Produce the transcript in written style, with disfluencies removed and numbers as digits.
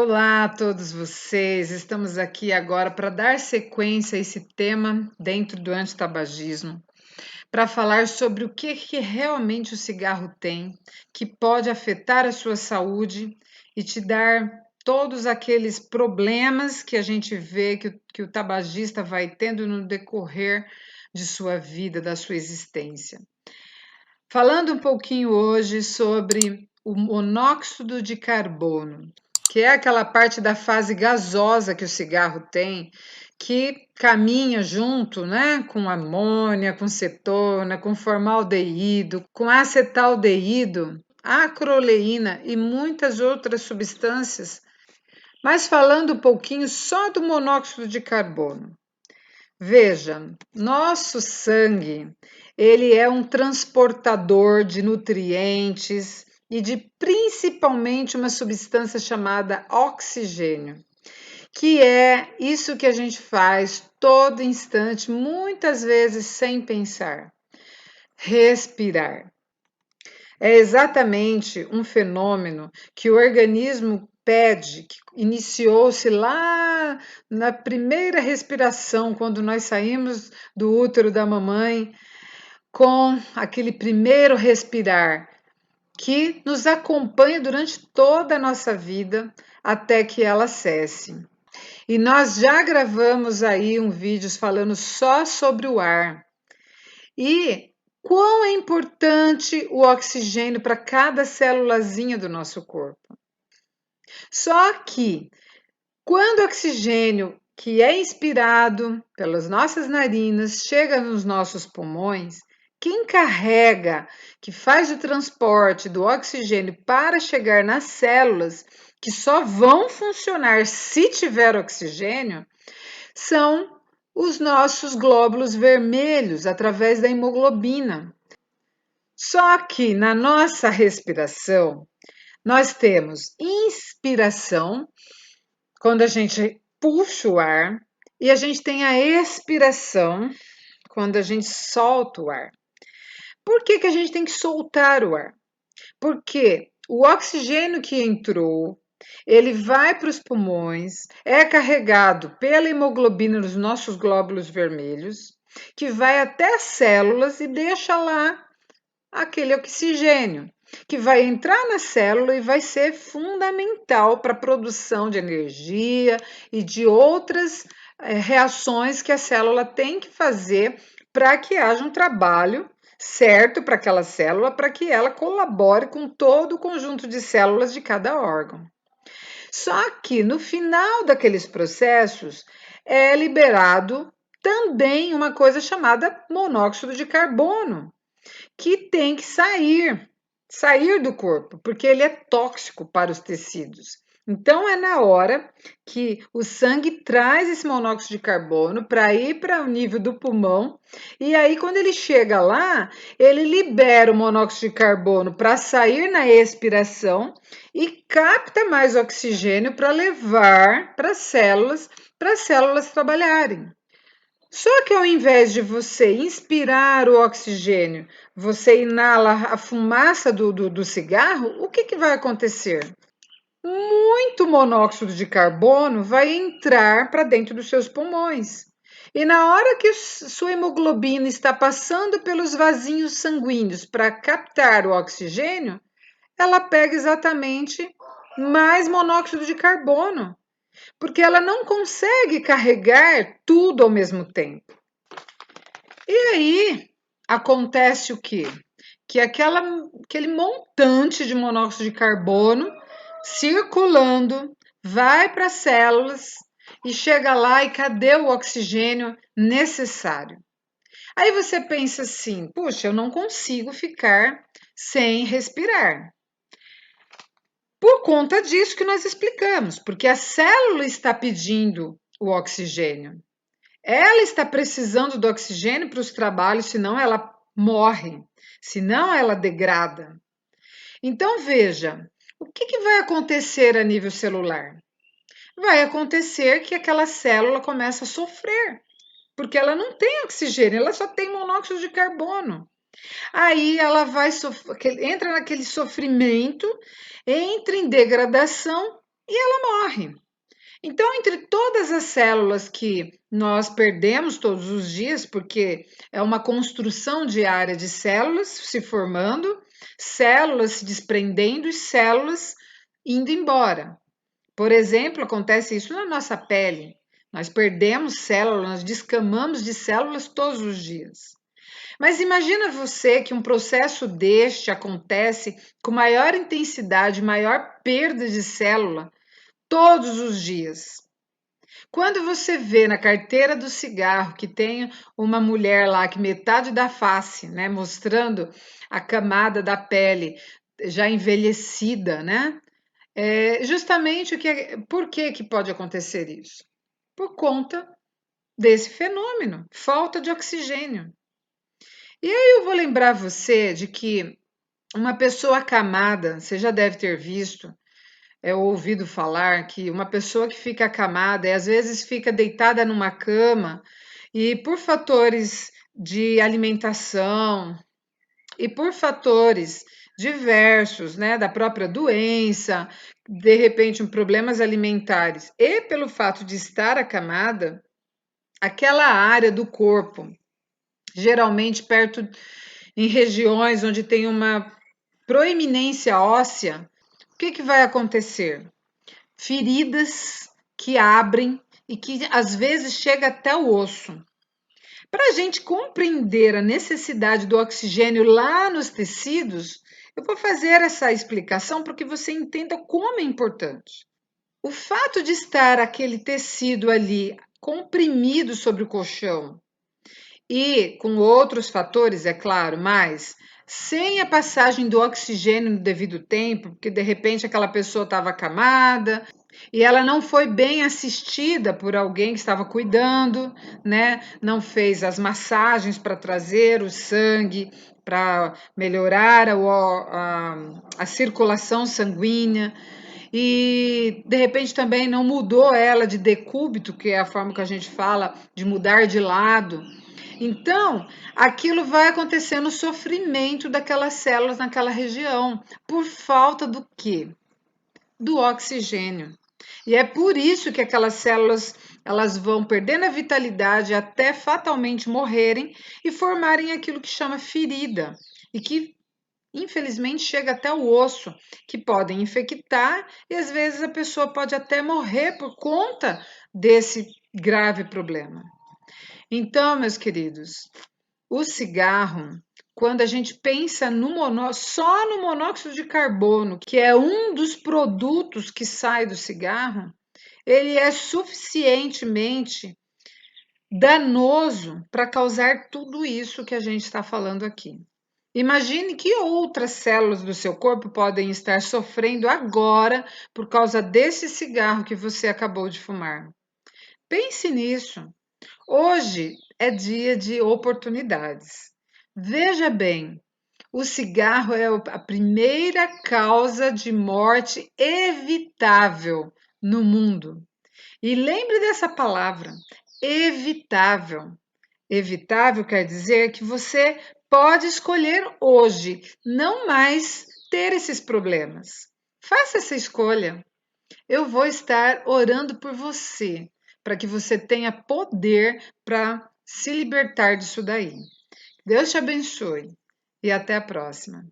Olá a todos vocês, estamos aqui agora para dar sequência a esse tema dentro do antitabagismo, para falar sobre o que realmente o cigarro tem, que pode afetar a sua saúde e te dar todos aqueles problemas que a gente vê que o tabagista vai tendo no decorrer de sua vida, da sua existência. Falando um pouquinho hoje sobre o monóxido de carbono, que é aquela parte da fase gasosa que o cigarro tem, que caminha junto, né, com amônia, com cetona, com formaldeído, com acetaldeído, acroleína e muitas outras substâncias. Mas falando um pouquinho só do monóxido de carbono. Veja, nosso sangue, ele é um transportador de nutrientes e de principalmente uma substância chamada oxigênio, que é isso que a gente faz todo instante, muitas vezes sem pensar, respirar. É exatamente um fenômeno que o organismo pede, que iniciou-se lá na primeira respiração, quando nós saímos do útero da mamãe, com aquele primeiro respirar, que nos acompanha durante toda a nossa vida até que ela cesse. E nós já gravamos aí um vídeo falando só sobre o ar. E quão é importante o oxigênio para cada célulazinha do nosso corpo. Só que quando o oxigênio que é inspirado pelas nossas narinas chega nos nossos pulmões, quem carrega, que faz o transporte do oxigênio para chegar nas células, que só vão funcionar se tiver oxigênio, são os nossos glóbulos vermelhos através da hemoglobina. Só que na nossa respiração, nós temos inspiração, quando a gente puxa o ar, e a gente tem a expiração, quando a gente solta o ar. Por que a gente tem que soltar o ar? Porque o oxigênio que entrou, ele vai para os pulmões, é carregado pela hemoglobina nos nossos glóbulos vermelhos, que vai até as células e deixa lá aquele oxigênio, que vai entrar na célula e vai ser fundamental para a produção de energia e de outras reações que a célula tem que fazer para que haja um trabalho certo para aquela célula, para que ela colabore com todo o conjunto de células de cada órgão. Só que no final daqueles processos é liberado também uma coisa chamada monóxido de carbono, que tem que sair do corpo, porque ele é tóxico para os tecidos. Então é na hora que o sangue traz esse monóxido de carbono para ir para o nível do pulmão, e aí quando ele chega lá, ele libera o monóxido de carbono para sair na expiração e capta mais oxigênio para levar para as células trabalharem. Só que ao invés de você inspirar o oxigênio, você inala a fumaça do cigarro, o que vai acontecer? Muito monóxido de carbono vai entrar para dentro dos seus pulmões. E na hora que sua hemoglobina está passando pelos vasinhos sanguíneos para captar o oxigênio, ela pega exatamente mais monóxido de carbono, porque ela não consegue carregar tudo ao mesmo tempo. E aí acontece o quê? Que aquele montante de monóxido de carbono circulando vai para as células e chega lá e cadê o oxigênio necessário? Aí você pensa assim: puxa, eu não consigo ficar sem respirar. Por conta disso que nós explicamos, porque a célula está pedindo o oxigênio. Ela está precisando do oxigênio para os trabalhos, senão ela morre, senão ela degrada. Então veja, o que vai acontecer a nível celular? Vai acontecer que aquela célula começa a sofrer, porque ela não tem oxigênio, ela só tem monóxido de carbono. Aí ela vai entra naquele sofrimento, entra em degradação e ela morre. Então, entre todas as células que nós perdemos todos os dias, porque é uma construção diária de células se formando, células se desprendendo e células indo embora. Por exemplo, acontece isso na nossa pele. Nós perdemos células, nós descamamos de células todos os dias. Mas imagina você que um processo deste acontece com maior intensidade, maior perda de célula todos os dias. Quando você vê na carteira do cigarro que tem uma mulher lá que metade da face, né, mostrando a camada da pele já envelhecida, né? Justamente por que pode acontecer isso? Por conta desse fenômeno, falta de oxigênio. E aí eu vou lembrar você de que uma pessoa acamada, você já deve ter visto, ouvido falar que uma pessoa que fica acamada e às vezes fica deitada numa cama e por fatores de alimentação e por fatores diversos, né, da própria doença, de repente problemas alimentares e pelo fato de estar acamada, aquela área do corpo, geralmente perto em regiões onde tem uma proeminência óssea, o que vai acontecer? Feridas que abrem e que às vezes chega até o osso. Para a gente compreender a necessidade do oxigênio lá nos tecidos, eu vou fazer essa explicação para que você entenda como é importante. O fato de estar aquele tecido ali comprimido sobre o colchão e com outros fatores, é claro, mas sem a passagem do oxigênio no devido tempo, porque de repente aquela pessoa estava acamada e ela não foi bem assistida por alguém que estava cuidando, né? Não fez as massagens para trazer o sangue, para melhorar a circulação sanguínea. E de repente também não mudou ela de decúbito, que é a forma que a gente fala de mudar de lado. Então, aquilo vai acontecer no sofrimento daquelas células naquela região, por falta do quê? Do oxigênio. E é por isso que aquelas células elas vão perdendo a vitalidade até fatalmente morrerem e formarem aquilo que chama ferida e que infelizmente chega até o osso, que podem infectar e às vezes a pessoa pode até morrer por conta desse grave problema. Então, meus queridos, o cigarro, quando a gente pensa só no monóxido de carbono, que é um dos produtos que sai do cigarro, ele é suficientemente danoso para causar tudo isso que a gente está falando aqui. Imagine que outras células do seu corpo podem estar sofrendo agora por causa desse cigarro que você acabou de fumar. Pense nisso. Hoje é dia de oportunidades. Veja bem, o cigarro é a primeira causa de morte evitável no mundo. E lembre dessa palavra, evitável. Evitável quer dizer que você pode escolher hoje não mais ter esses problemas. Faça essa escolha. Eu vou estar orando por você, para que você tenha poder para se libertar disso daí. Deus te abençoe e até a próxima.